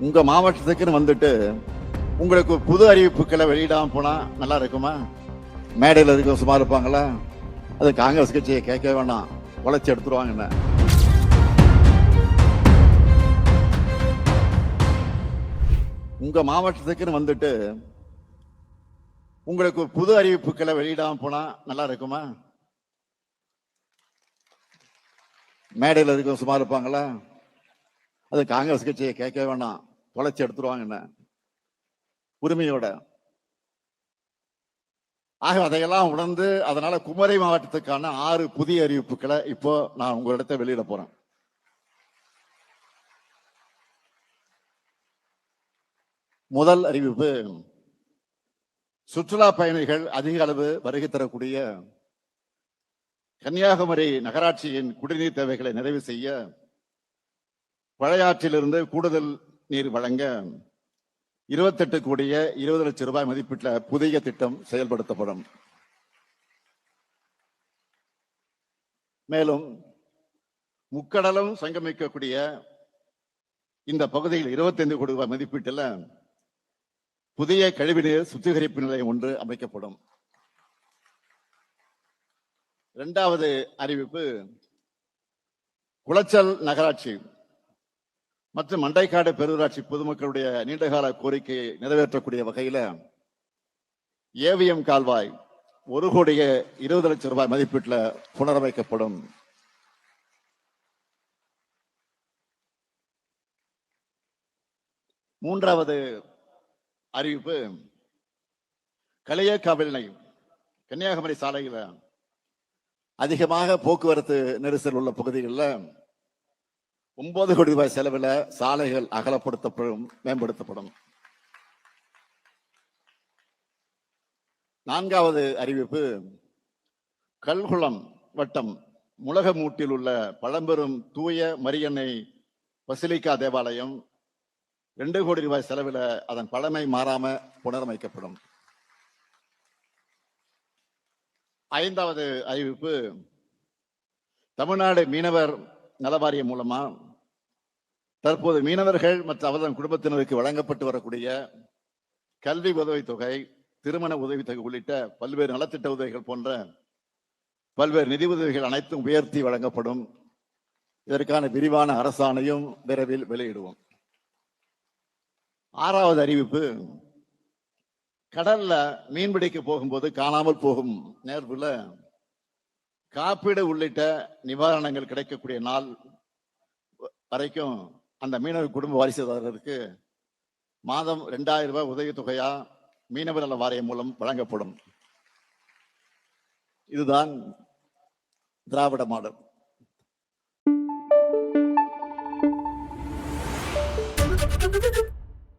உங்க மாவட்டத்துக்குன்னு வந்துட்டு உங்களுக்கு புது அறிவிப்புகளை வெளியிடாம போனா நல்லா இருக்குமா? மேடையில் இருக்க சும்மா இருப்பாங்களா? அது காங்கிரஸ் கட்சியை கேட்க வேணாம், உழைச்சி எடுத்துருவாங்க. என்ன உங்க மாவட்டத்துக்குன்னு வந்துட்டு உங்களுக்கு புது அறிவிப்புகளை வெளியிடாம போனா நல்லா இருக்குமா? மேடையில் இருக்க சும்மா இருப்பாங்களா? அது காங்கிரஸ் கட்சியை கேட்க வேணாம், உழைச்சி எடுத்துருவாங்க. என்ன உரிமையோட ஆக அதையெல்லாம் உணர்ந்து அதனால குமரி மாவட்டத்துக்கான 6 புதிய அறிவிப்புகளை இப்போ நான் உங்களிடத்தை வெளியிட போறேன். முதல் அறிவிப்பு, சுற்றுலா பயணிகள் அதிக அளவு வருகை தரக்கூடிய கன்னியாகுமரி நகராட்சியின் குடிநீர் தேவைகளை நிறைவு செய்ய பழையாற்றிலிருந்து கூடுதல் நீர் வழங்க 28 கோடியே 20 லட்சம் ரூபாய் மதிப்பீட்டுல புதிய திட்டம் செயல்படுத்தப்படும். மேலும் முக்கடலும் சங்கமிக்கக்கூடிய இந்த பகுதியில் 25 கோடி ரூபாய் மதிப்பீட்டில் புதிய கழிவுநீர் சுத்திகரிப்பு நிலையம் ஒன்று அமைக்கப்படும். இரண்டாவது அறிவிப்பு, குளச்சல் நகராட்சி மற்றும் மண்டைக்காடு பேரூராட்சி பொதுமக்களுடைய நீண்டகால கோரிக்கையை நிறைவேற்றக்கூடிய வகையில் ஏவிஎம் கால்வாய் 1 கோடியே 20 லட்சம் ரூபாய் மதிப்பீட்டில் புனரமைக்கப்படும். மூன்றாவது அறிவிப்பு, களியக்காவிளை கன்னியாகுமரி சாலையில் அதிகமாக போக்குவரத்து நெரிசல் உள்ள பகுதிகளில் 9 கோடி ரூபாய் செலவில் சாலைகள் அகலப்படுத்தப்படும், மேம்படுத்தப்படும். நான்காவது அறிவிப்பு, கல்குளம் வட்டம் முளகமூட்டில் உள்ள பழம்பெரும் தூய மரியன்னை பசிலிக்கா தேவாலயம் 2 கோடி ரூபாய் செலவில் அதன் பழமை மாறாம புனரமைக்கப்படும். ஐந்தாவது அறிவிப்பு, தமிழ்நாடு மீனவர் நலவாரியம் மூலமா தற்போது மீனவர்கள் மற்றும் அவர்தன் குடும்பத்தினருக்கு வழங்கப்பட்டு வரக்கூடிய கல்வி உதவித்தொகை, திருமண உதவித்தொகை உள்ளிட்ட பல்வேறு நலத்திட்ட உதவிகள் போன்ற பல்வேறு நிதி உதவிகள் அனைத்தும் உயர்த்தி வழங்கப்படும். இதற்கான விரிவான அரசாணையும் விரைவில் வெளியிடுவோம். ஆறாவது அறிவிப்பு, கடல்ல மீன்பிடிக்க போகும்போது காணாமல் போகும் நேர்வுல காப்பீடு உள்ளிட்ட நிவாரணங்கள் கிடைக்கக்கூடிய நாள் வரைக்கும் அந்த மீனவ குடும்ப வாரிசுதாரருக்கு மாதம் 2000 ரூபாய் உதவித்தொகையா மீனவர் நல வாரியம் மூலம் வழங்கப்படும். இதுதான் திராவிட மாடல்.